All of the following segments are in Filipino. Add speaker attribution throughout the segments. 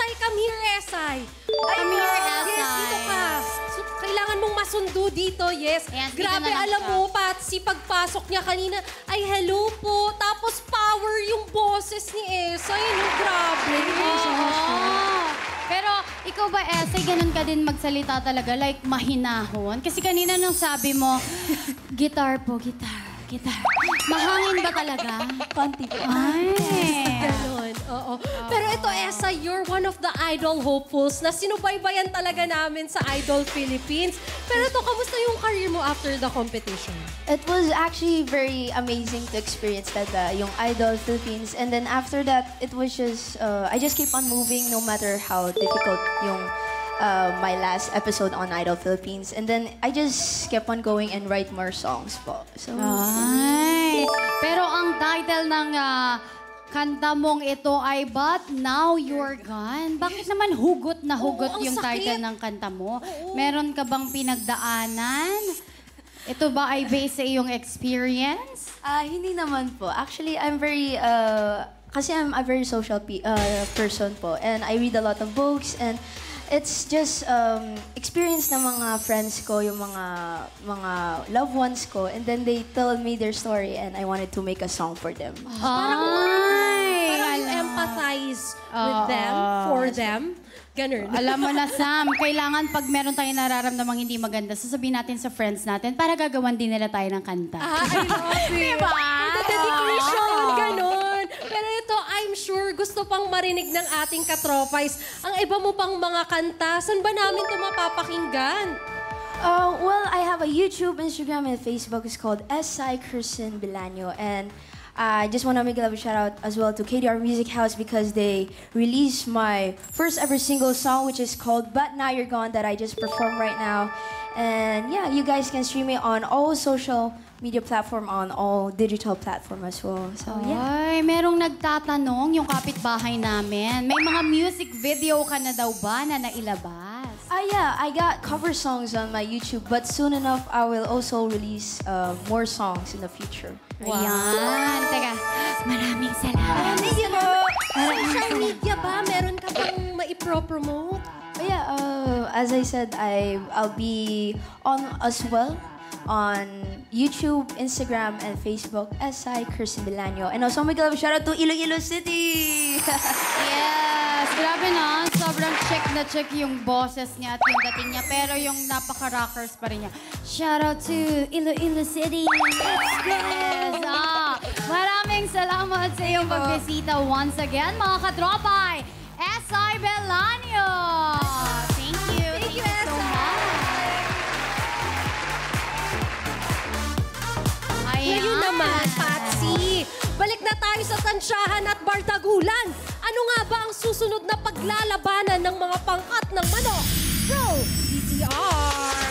Speaker 1: Esay, come here, Esay.
Speaker 2: Come here,
Speaker 1: Yes,
Speaker 2: Esay.
Speaker 1: dito ka. So, kailangan mong masundo dito, yes.
Speaker 2: Ayan, dito
Speaker 1: Grabe,
Speaker 2: na lang
Speaker 1: alam
Speaker 2: siya.
Speaker 1: mo, Patsy, pagpasok niya kanina, ay hello po. Tapos power yung boses ni Esay. Ano, grabe.
Speaker 2: Pero ikaw ba, Esay, ganun ka din magsalita talaga? Like, mahinahon? Kasi kanina nung sabi mo, guitar po, guitar. Mahangin ba talaga?
Speaker 3: Konti po.
Speaker 2: Ay.
Speaker 1: Ganon, oo. Pero ito, Esa, you're one of the idol hopefuls na sinubaybayan talaga namin sa Idol Philippines. Pero ito, kamusta yung career mo after the competition?
Speaker 3: It was actually very amazing to experience that, yung Idol Philippines. And then after that, it was just, I just keep on moving no matter how difficult yung my last episode on Idol Philippines. And then I just kept on going and write more songs po. So,
Speaker 2: Ay. Pero ang title ng kanta mong ito ay But Now You're Gone. Bakit naman hugot na hugot
Speaker 1: Oo, ang
Speaker 2: yung
Speaker 1: sakit.
Speaker 2: title ng kanta mo? Meron ka bang pinagdaanan? Ito ba ay based sa iyong experience?
Speaker 3: hindi naman po. Actually, I'm very, kasi I'm a very social person po. And I read a lot of books and it's just experience ng mga friends ko, yung mga loved ones ko. And then they told me their story and I wanted to make a song for them.
Speaker 1: Parang you empathize with them, for them. Ganun.
Speaker 2: Alam mo na, Sam, kailangan pag meron tayong nararamdamang hindi maganda, sasabihin natin sa friends natin para gagawan din nila tayo ng kanta.
Speaker 1: I love it.
Speaker 2: Diba?
Speaker 1: Dedication, ganun. Pero ito, I'm sure gusto pang marinig ng ating katropais. Ang iba mo pang mga kanta, saan ba namin ito mapapakinggan?
Speaker 3: Well, I have a YouTube, Instagram, and Facebook. It's called S.I. Kirsten Bilanyo. And I just want to make a shout out as well to KDR Music House because they released my first ever single song, which is called But Now You're Gone, that I just performed right now. And yeah, you guys can stream it on all social media platform, on all digital platform as well. So yeah.
Speaker 2: Ay, merong nagtatanong, yung kapitbahay namin. May mga music video ka na daw ba na nailabas?
Speaker 3: Yeah, I got cover songs on my YouTube, but soon enough, I will also release more songs in the future.
Speaker 2: Ayan. Teka, maraming salamat.
Speaker 1: Social media ba? Meron ka bang maipro-promote?
Speaker 3: Yeah, as I said, I'll be on as well on YouTube, Instagram, and Facebook S.I. Kirsten Bilanyo. And also, may shout out to Iloilo City!
Speaker 2: Yes, grabe na. Sobrang check na check yung boses niya at yung dating niya. Pero yung napaka-rockers pa rin niya. Shout out to Iloilo City. Yes. Maraming salamat sa iyong pagbisita once again, mga katropay. S.I. Bilanyo. Thank you. Thank you so much.
Speaker 1: Ngayon naman, Patsy, balik na tayo sa tansyahan at bardagulan. Ano nga ba ang susunod na paglalabanan ng mga pangkat ng manok? Pro DTR!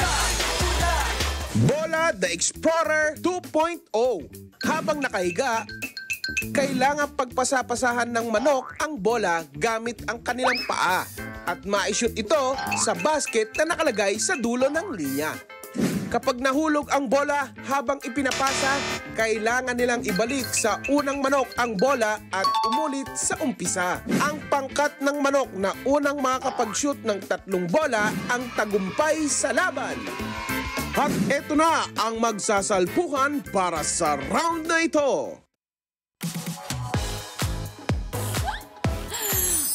Speaker 4: Bola the Explorer 2.0. Habang nakahiga, kailangan pagpasapasahan ng manok ang bola gamit ang kanilang paa at ma-shoot ito sa basket na nakalagay sa dulo ng linya. Kapag nahulog ang bola habang ipinapasa, kailangan nilang ibalik sa unang manok ang bola at umulit sa umpisa. Ang pangkat ng manok na unang makakapag-shoot ng 3 bola ang tagumpay sa laban. At eto na ang magsasalpuhan para sa round na ito.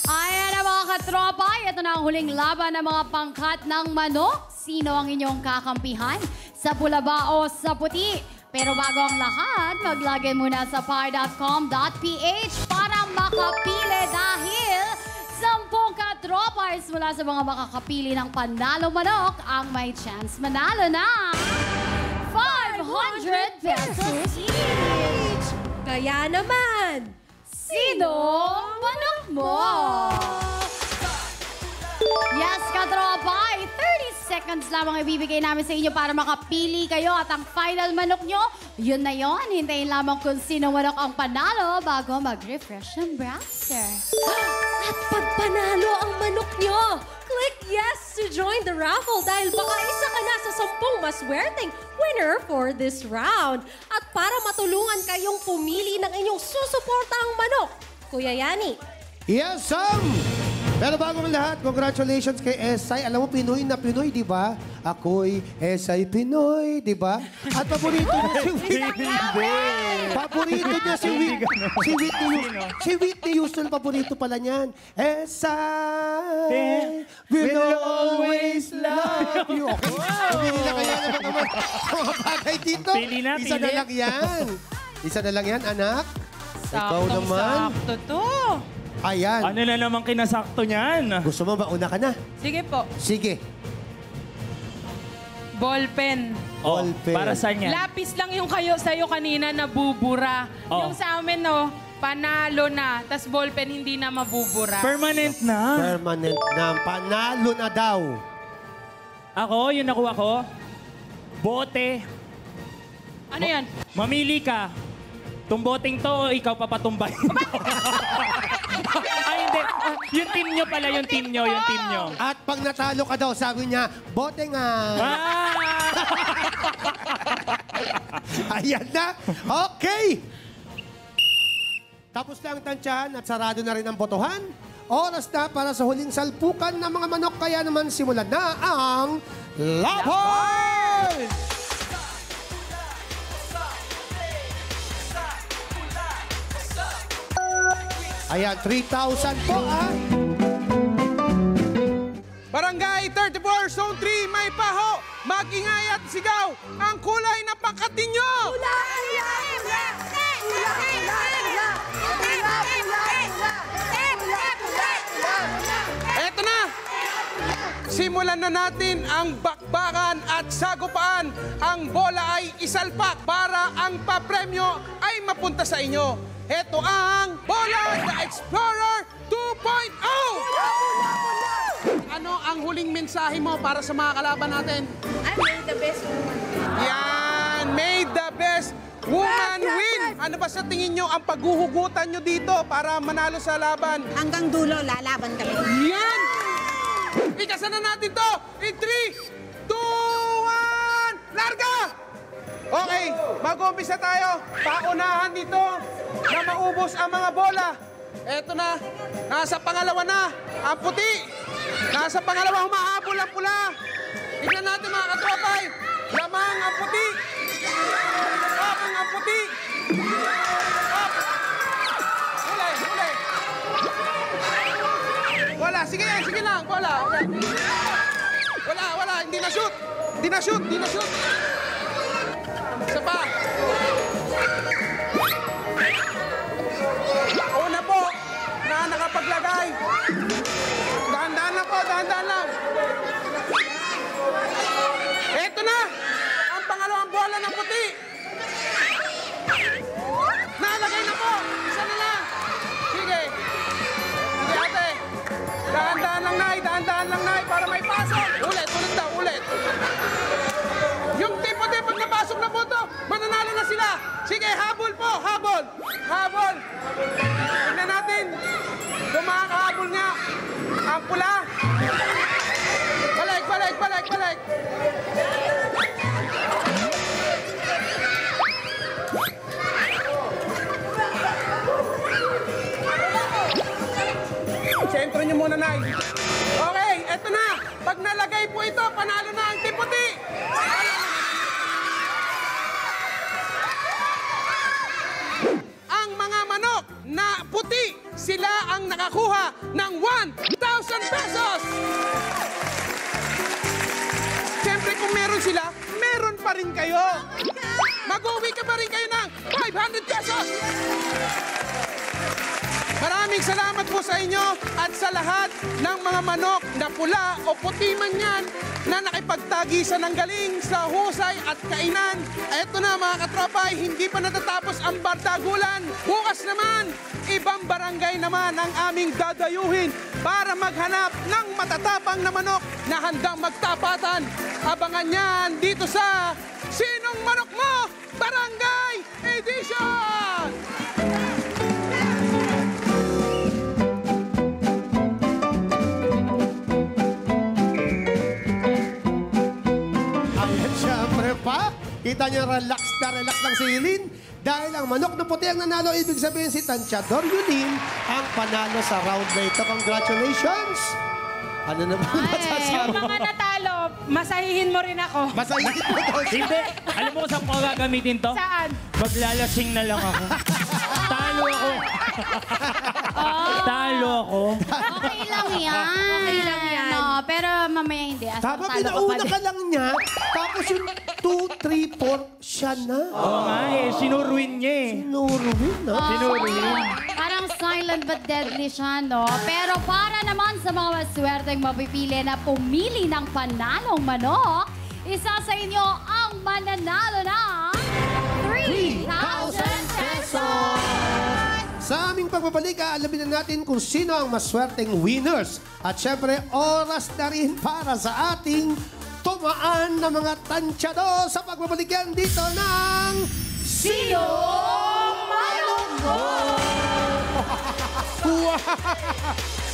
Speaker 2: Ayan na mga katropa, ito na ang huling laban ng mga pangkat ng manok. Sino ang inyong kakampihan? Sa pula ba o sa puti? Pero bago ang lahat, mag-login muna sa pie.com.ph para makapili dahil 10 katropers mula sa mga makakapili ng panalo manok ang may chance manalo na 500 pesos each!
Speaker 1: Kaya naman,
Speaker 2: Sino manok mo? Yes, katropay! 30 seconds lamang ibibigay namin sa inyo para makapili kayo at ang final manok nyo, yun na yun. Hintayin lamang kung sino manok ang panalo bago mag-refresh ng browser.
Speaker 1: at pag panalo ang manok nyo, click yes to join the raffle dahil baka isa ka na sa 10 maswerteng winner for this round. At para matulungan kayong pumili ng inyong susuportahang manok, Kuya Yani.
Speaker 5: Yes, Sam! Pero bago ang lahat, congratulations kay Esay. Alam mo, Pinoy na Pinoy, di ba? Ako'y Esay Pinoy, di ba? At paborito niya si Whitney. Paborito niya si Whitney. Si Whitney Houston, paborito pala niyan. Esay will always love you. Okay, pili na kaya naman mga bagay dito.
Speaker 6: Pili na,
Speaker 5: Isa na
Speaker 6: pili.
Speaker 5: lang yan. Isa na lang yan, anak. Ikaw naman.
Speaker 7: Sakto to.
Speaker 5: Ayan.
Speaker 6: Ano na naman kinasakto niyan?
Speaker 5: Gusto mo ba una ka na?
Speaker 7: Sige po.
Speaker 5: Sige.
Speaker 7: Ballpen.
Speaker 5: Ballpen.
Speaker 6: Para saan yan?
Speaker 7: Lapis lang yung sa'yo kanina na bubura.
Speaker 6: Oh.
Speaker 7: Yung sa amin, no, panalo na. Tas ballpen hindi na mabubura.
Speaker 6: Permanent na.
Speaker 5: Permanent na. Panalo na daw.
Speaker 6: Ako, yung nakuha ko, bote.
Speaker 7: Ano yan?
Speaker 6: Mamili ka. Tumboteng to o ikaw papatumbahin ko? Ay, hindi. Yung team nyo pala, yung team nyo, yung team nyo.
Speaker 5: At pag natalo ka daw, sabi niya, bote nga.
Speaker 6: Ah!
Speaker 5: Ayan na. Okay. Tapos na ang tansyahan at sarado na rin ang botohan. Oras na para sa huling salpukan ng mga manok. Kaya naman simulan na ang laban! Ayan, 3,000 po, ah.
Speaker 4: Barangay 34, Zone 3, may paho. Mag-ingay at sigaw ang kulay na pangkat ninyo. Eto na. Simulan na natin ang bakbakan at sagupaan. Ang bola ay isalpak para ang papremyo ay mapunta sa inyo. Ito ang Bola the Explorer 2.0! Ano ang huling mensahe mo para sa mga kalaban natin?
Speaker 8: I made the best woman.
Speaker 4: Yan! Made the best woman win! Ano ba sa tingin nyo ang paghuhugutan nyo dito para manalo sa laban?
Speaker 8: Hanggang dulo, lalaban kami.
Speaker 4: Yan! Ikasan na natin to! In 3, 2, 1, larga! Okay, mag-umpisa tayo. Paunahan dito na maubos ang mga bola. Eto na, nasa pangalawa na, ang puti. Nasa pangalawa, humahabol ang pula. Tignan natin mga katropay. Lamang ang puti. Up ang puti. Up. Huli, huli. Wala, sige lang, wala. Wala, hindi na shoot. Hindi na shoot, hindi na shoot. Isa pa. Una po na nakapaglagay. Dahan-dahan lang po, dahan-dahan lang. Eto na, ang pangalawang bola ng puti. Nalagay na po, isa na lang. Sige. Sige ate. Dahan-dahan lang, Nay, para may pasok. Ulit daw, ulit. Yung tipo pag napasok na po ito, mananalo na sila. Sige, habol po, habol. Habol. Tignan natin. Kung makakahabol nga. Ang pula. Balik. Sentro niyo muna, Nay. Okay, eto na. Pag nalagay po ito, panalo na ang tiputi. Ang mga manok na puti, sila ang nakakuha ng 1,000 pesos. Siyempre, kung meron sila, meron pa rin kayo. Mag-uwi ka pa rin kayo ng 500 pesos. Maraming salamat po sa inyo at sa lahat ng mga manok na pula o puti man yan na nakipagtagisan ng galing sa husay at kainan. Eto na mga katropay, hindi pa natatapos ang bardagulan. Bukas naman, ibang barangay naman ang aming dadayuhin para maghanap ng matatapang na manok na handang magtapatan. Abangan yan dito sa Sinong Manok Mo? Barangay Edition!
Speaker 5: Ayan, syempre pa. Kita niyo, relax na si Eileen. Dahil ang manok na puti ang nanalo, ibig sabihin si Tantiador Yulin ang panalo sa round na ito. Congratulations! Ano naman
Speaker 7: Yung
Speaker 5: masasabi?
Speaker 7: mga natalo, masahihin mo rin ako.
Speaker 5: Masaya ito.
Speaker 6: Hindi. Alam mo kung saan ko gagamitin to?
Speaker 7: Saan?
Speaker 6: Maglalasing na lang ako. Talo ako. Talo ako.
Speaker 2: Okay lang yan.
Speaker 1: Okay lang yan.
Speaker 2: No, pero mamaya hindi. As
Speaker 5: Tama,
Speaker 2: talo ka
Speaker 5: pinauna
Speaker 2: pa
Speaker 5: ka
Speaker 2: din.
Speaker 5: lang niya. Tapos yung 2, 3, 4, siya na.
Speaker 6: Oo nga eh. Sinurwin niya eh.
Speaker 5: Nuruin na.
Speaker 6: Sinurwin.
Speaker 2: Parang silent but deadly siya, no? Pero para naman sa mga maswerteng mapipili na pumili ng panalong manok, isa sa inyo ang mananalo ng 3,000 pesos!
Speaker 5: Sa aming pagbabalik, alamin na natin kung sino ang maswerteng winners. At syempre, oras na rin para sa ating tumaan na mga tansyado sa pagbabalik yan dito ng Sino Malungkot!
Speaker 4: Wow!